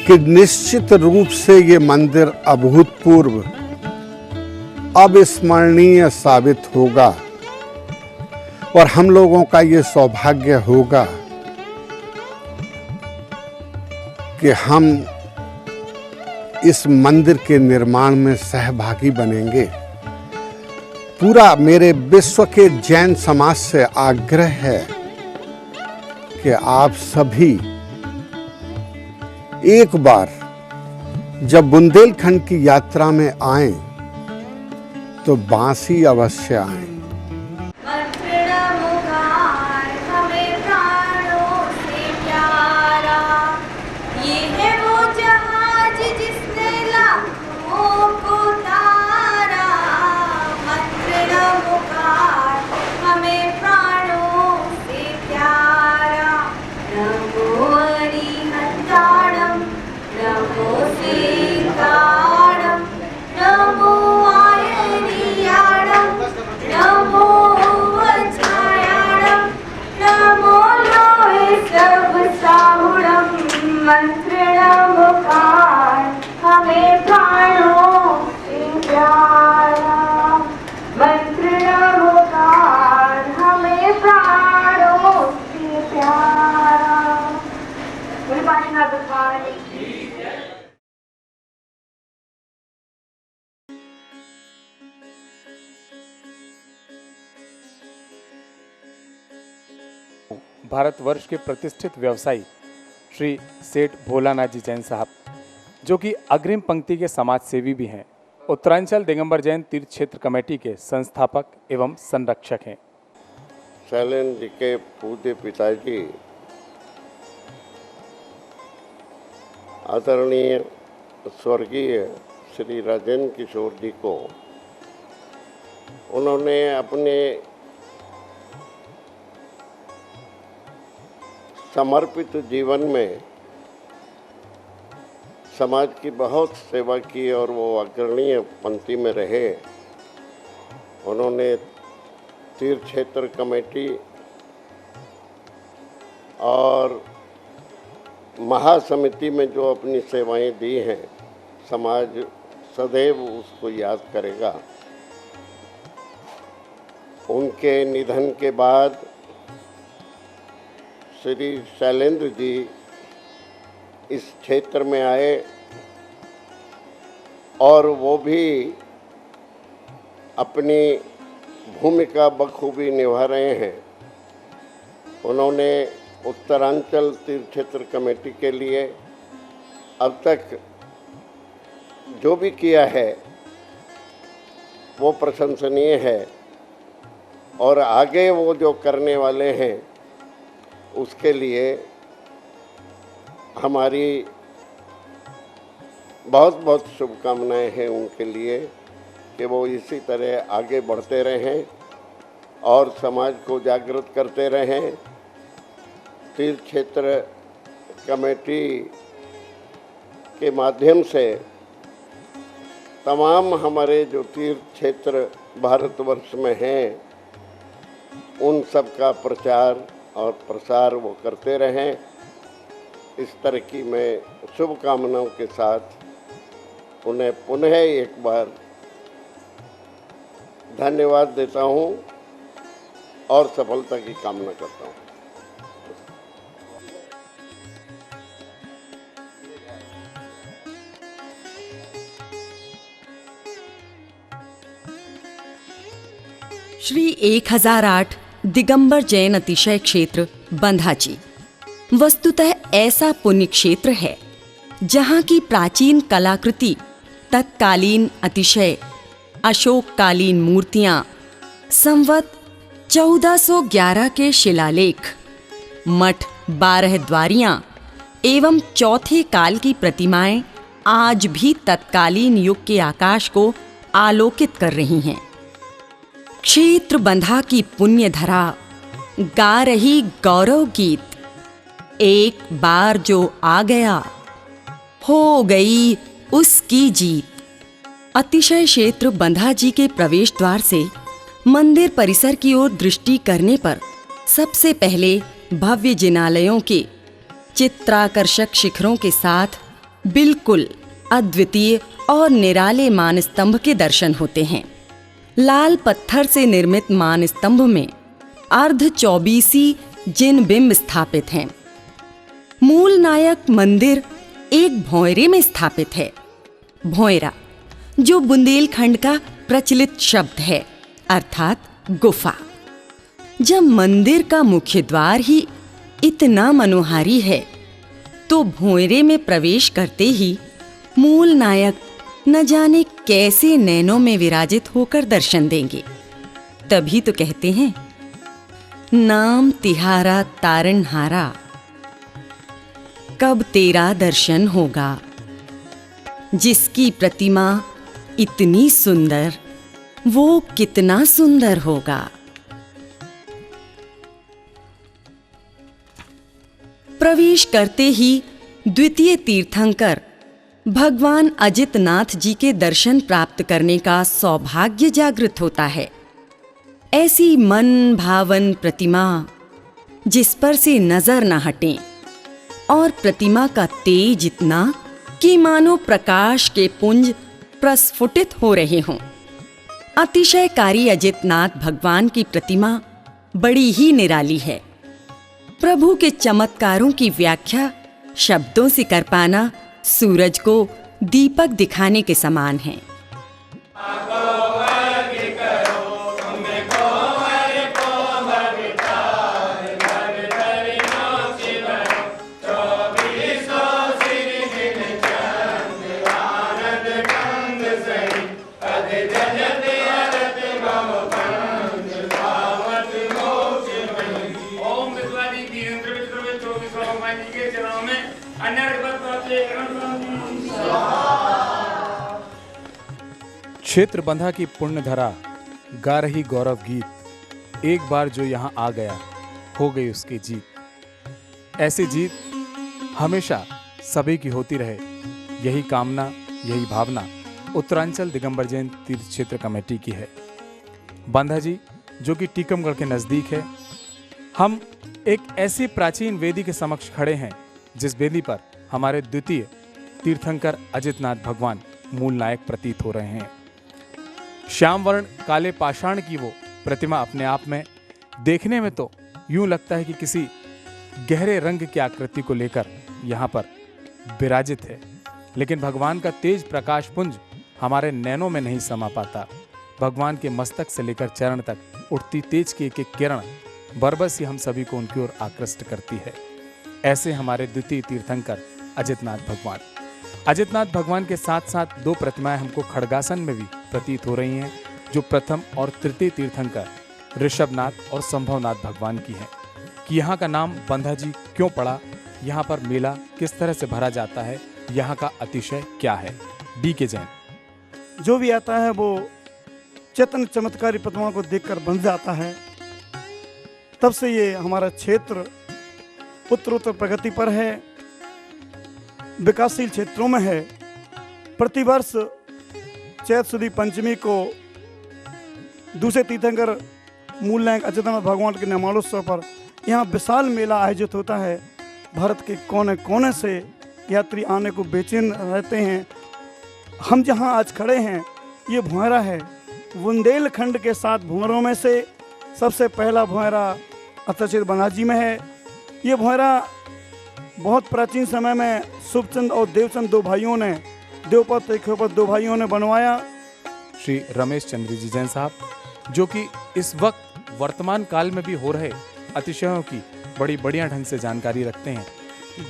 कि निश्चित रूप से ये मंदिर अभूतपूर्व, अविस्मरणीय साबित होगा और हम लोगों का ये सौभाग्य होगा कि हम इस मंदिर के निर्माण में सहभागी बनेंगे। पूरा मेरे विश्व के जैन समाज से आग्रह है कि आप सभी एक बार जब बुंदेलखंड की यात्रा में आएं तो बांसी अवश्य आएं। भारतवर्ष के प्रतिष्ठित व्यवसायी श्री सेठ भोलानाथ जी जैन साहब, जो कि अग्रिम पंक्ति के समाज सेवी भी हैं, उत्तरांचल दिगंबर जैन तीर्थ क्षेत्र कमेटी के संस्थापक एवं संरक्षक हैं। शैलेंद्र जी के पूज्य पिताजी आदरणीय स्वर्गीय श्री राजेंद्र किशोर जी को उन्होंने अपने समर्पित जीवन में समाज की बहुत सेवा की और वो अग्रणीय पंक्ति में रहे। उन्होंने तीर्थ क्षेत्र कमेटी और महासमिति में जो अपनी सेवाएं दी हैं, समाज सदैव उसको याद करेगा। उनके निधन के बाद श्री शैलेंद्र जी इस क्षेत्र में आए और वो भी अपनी भूमिका बखूबी निभा रहे हैं। उन्होंने उत्तरांचल तीर्थ क्षेत्र कमेटी के लिए अब तक जो भी किया है वो प्रशंसनीय है और आगे वो जो करने वाले हैं उसके लिए हमारी बहुत बहुत शुभकामनाएं हैं उनके लिए कि वो इसी तरह आगे बढ़ते रहें और समाज को जागृत करते रहें। तीर्थ क्षेत्र कमेटी के माध्यम से तमाम हमारे जो तीर्थ क्षेत्र भारतवर्ष में हैं उन सब का प्रचार और प्रसार वो करते रहें। इस तरह की मैं शुभकामनाओं के साथ उन्हें पुनः एक बार धन्यवाद देता हूं और सफलता की कामना करता हूं। श्री 1008 दिगंबर जैन अतिशय क्षेत्र बंधाची वस्तुतः ऐसा पुण्य क्षेत्र है जहाँ की प्राचीन कलाकृति, तत्कालीन अतिशय अशोककालीन मूर्तियाँ, संवत 1411 के शिलालेख, मठ 12 द्वारियाँ एवं चौथे काल की प्रतिमाएं आज भी तत्कालीन युग के आकाश को आलोकित कर रही हैं। क्षेत्र बंधा की पुण्य धरा गा रही गौरव गीत, एक बार जो आ गया हो गई उसकी जीत। अतिशय क्षेत्र बंधा जी के प्रवेश द्वार से मंदिर परिसर की ओर दृष्टि करने पर सबसे पहले भव्य जिनालयों के चित्राकर्षक शिखरों के साथ बिल्कुल अद्वितीय और निराले मान स्तंभ के दर्शन होते हैं। लाल पत्थर से निर्मित मान स्तंभ में अर्ध चौबीसी जिन बिंब स्थापित हैं। मूल नायक मंदिर एक भौंयरे में स्थापित है। भौंयरा जो बुंदेलखंड का प्रचलित शब्द है, अर्थात गुफा। जब मंदिर का मुख्य द्वार ही इतना मनोहारी है तो भौंयरे में प्रवेश करते ही मूल नायक न जाने कैसे नैनों में विराजित होकर दर्शन देंगे। तभी तो कहते हैं, नाम तिहारा तारनहारा, कब तेरा दर्शन होगा। जिसकी प्रतिमा इतनी सुंदर, वो कितना सुंदर होगा। प्रवेश करते ही द्वितीय तीर्थंकर भगवान अजितनाथ जी के दर्शन प्राप्त करने का सौभाग्य जागृत होता है। ऐसी मन भावन प्रतिमा जिस पर से नजर न हटे और प्रतिमा का तेज इतना कि मानो प्रकाश के पुंज प्रस्फुटित हो रहे हों। अतिशयकारी अजितनाथ भगवान की प्रतिमा बड़ी ही निराली है। प्रभु के चमत्कारों की व्याख्या शब्दों से कर पाना सूरज को दीपक दिखाने के समान है। भगवान जी के चरणों में अन्य क्षेत्र बंधा की पुण्य धरा गा रही गौरव गीत, एक बार जो यहाँ आ गया हो गई उसकी जीत। ऐसी जीत हमेशा सभी की होती रहे, यही कामना, यही भावना उत्तरांचल दिगंबर जैन तीर्थ क्षेत्र कमेटी की है। बंधा जी जो कि टीकमगढ़ के नज़दीक है, हम एक ऐसी प्राचीन वेदी के समक्ष खड़े हैं जिस वेदी पर हमारे द्वितीय तीर्थंकर अजितनाथ भगवान मूल नायक प्रतीत हो रहे हैं। श्याम वर्ण काले पाषाण की वो प्रतिमा अपने आप में देखने में तो यूं लगता है कि किसी गहरे रंग की आकृति को लेकर यहाँ पर विराजित है, लेकिन भगवान का तेज प्रकाश पुंज हमारे नैनों में नहीं समा पाता। भगवान के मस्तक से लेकर चरण तक उठती तेज की एक एक किरण बरबस ही हम सभी को उनकी ओर आकृष्ट करती है। ऐसे हमारे द्वितीय तीर्थंकर अजितनाथ भगवान। अजितनाथ भगवान के साथ साथ दो प्रतिमाएं हमको खड़गासन में भी प्रतीत हो रही हैं, जो प्रथम और तृतीय तीर्थंकर ऋषभनाथ और संभवनाथ भगवान की हैं। कि यहाँ का नाम बंधा जी क्यों पड़ा, यहाँ पर मेला किस तरह से भरा जाता है, यहाँ का अतिशय क्या है। डी के जैन। जो भी आता है वो चेतन चमत्कारी प्रतिमा को देखकर बन जाता है। तब से ये हमारा क्षेत्र उत्तरोत्तर प्रगति पर है, विकासशील क्षेत्रों में है। प्रतिवर्ष चैत सुदी पंचमी को दूसरे तीर्थंकर मूल नायक अजितनाथ भगवान के निर्माणोत्सव पर यहाँ विशाल मेला आयोजित होता है। भारत के कोने कोने से यात्री आने को बेचैन रहते हैं। हम जहाँ आज खड़े हैं ये भुआरा है। बुंदेलखंड के 7 भुआरों में से सबसे पहला भुआरा अतचित बनाजी में है। ये भुआरा बहुत प्राचीन समय में शुभचंद और देवचंद दो भाइयों ने, देवपत तेखोपत दो भाइयों ने बनवाया। श्री रमेश चंद्र जी जैन साहब, जो कि इस वक्त वर्तमान काल में भी हो रहे अतिशयों की बड़ी बढ़िया ढंग से जानकारी रखते हैं।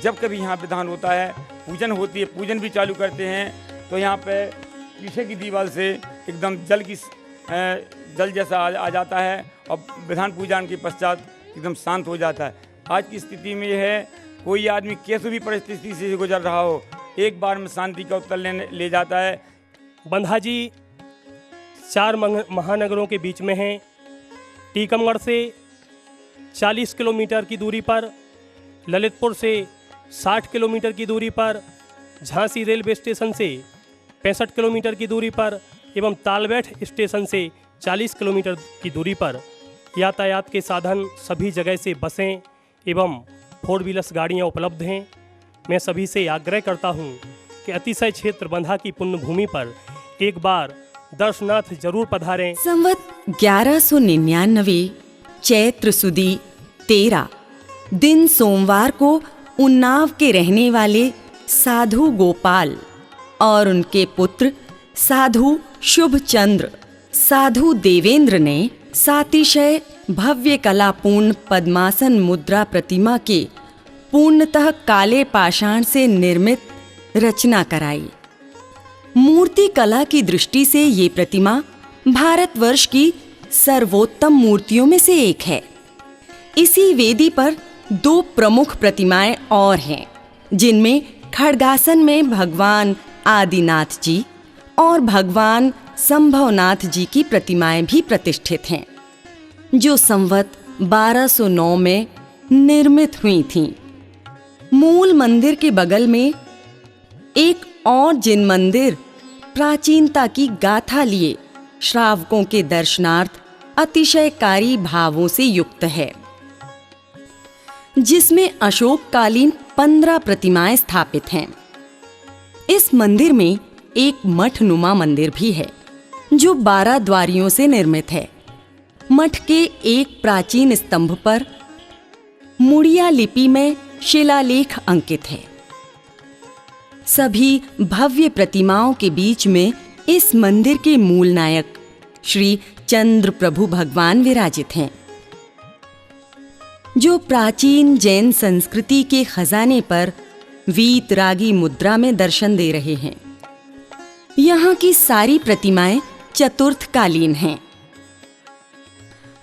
जब कभी यहाँ पे दान होता है, पूजन होती है, पूजन भी चालू करते हैं, तो यहाँ पे पीछे की दीवार से एकदम जल जैसा आ जाता है और विधान पूजन के पश्चात एकदम शांत हो जाता है। आज की स्थिति में यह है, कोई आदमी कैसे भी परिस्थिति से गुजर रहा हो, एक बार में शांति का उत्तर ले जाता है। बंधा जी 4 महानगरों के बीच में हैं। टीकमगढ़ से 40 किलोमीटर की दूरी पर, ललितपुर से 60 किलोमीटर की दूरी पर, झांसी रेलवे स्टेशन से 65 किलोमीटर की दूरी पर एवं तालबेठ स्टेशन से 40 किलोमीटर की दूरी पर यातायात के साधन सभी जगह से बसें एवं 4 व्हीलर्स गाड़ियाँ उपलब्ध हैं। मैं सभी से आग्रह करता हूँ कि अतिशय क्षेत्र बंधा की पुण्य भूमि पर एक बार दर्शनार्थ जरूर पधारें। संवत 1199 चैत्र सुदी 13 दिन सोमवार को उन्नाव के रहने वाले साधु गोपाल और उनके पुत्र साधु शुभचंद्र, साधु देवेंद्र ने सातिशय भव्य कलापूर्ण पद्मासन मुद्रा प्रतिमा के पूर्णतः काले पाषाण से निर्मित रचना कराई। मूर्ति कला की दृष्टि से ये प्रतिमा भारतवर्ष की सर्वोत्तम मूर्तियों में से एक है। इसी वेदी पर 2 प्रमुख प्रतिमाएं और हैं, जिनमें खड़गासन में भगवान आदिनाथ जी और भगवान संभवनाथ जी की प्रतिमाएं भी प्रतिष्ठित हैं, जो संवत 1209 में निर्मित हुई थीं। मूल मंदिर के बगल में एक और जिन मंदिर प्राचीनता की गाथा लिए श्रावकों के दर्शनार्थ अतिशयकारी भावों से युक्त है, जिसमें अशोककालीन 15 प्रतिमाएं स्थापित हैं। इस मंदिर में एक मठनुमा मंदिर भी है, जो 12 द्वारियों से निर्मित है। मठ के एक प्राचीन स्तंभ पर मुड़िया लिपि में शिलालेख अंकित है। सभी भव्य प्रतिमाओं के बीच में इस मंदिर के मूल नायक श्री चंद्र प्रभु भगवान विराजित हैं, जो प्राचीन जैन संस्कृति के खजाने पर वीतरागी मुद्रा में दर्शन दे रहे हैं। यहाँ की सारी प्रतिमाएं चतुर्थकालीन हैं।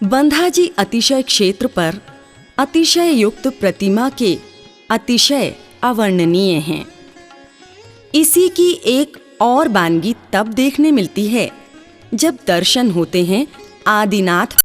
बंधा जी अतिशय क्षेत्र पर अतिशय युक्त प्रतिमा के अतिशय अवर्णनीय हैं। इसी की एक और वानगी तब देखने मिलती है जब दर्शन होते हैं आदिनाथ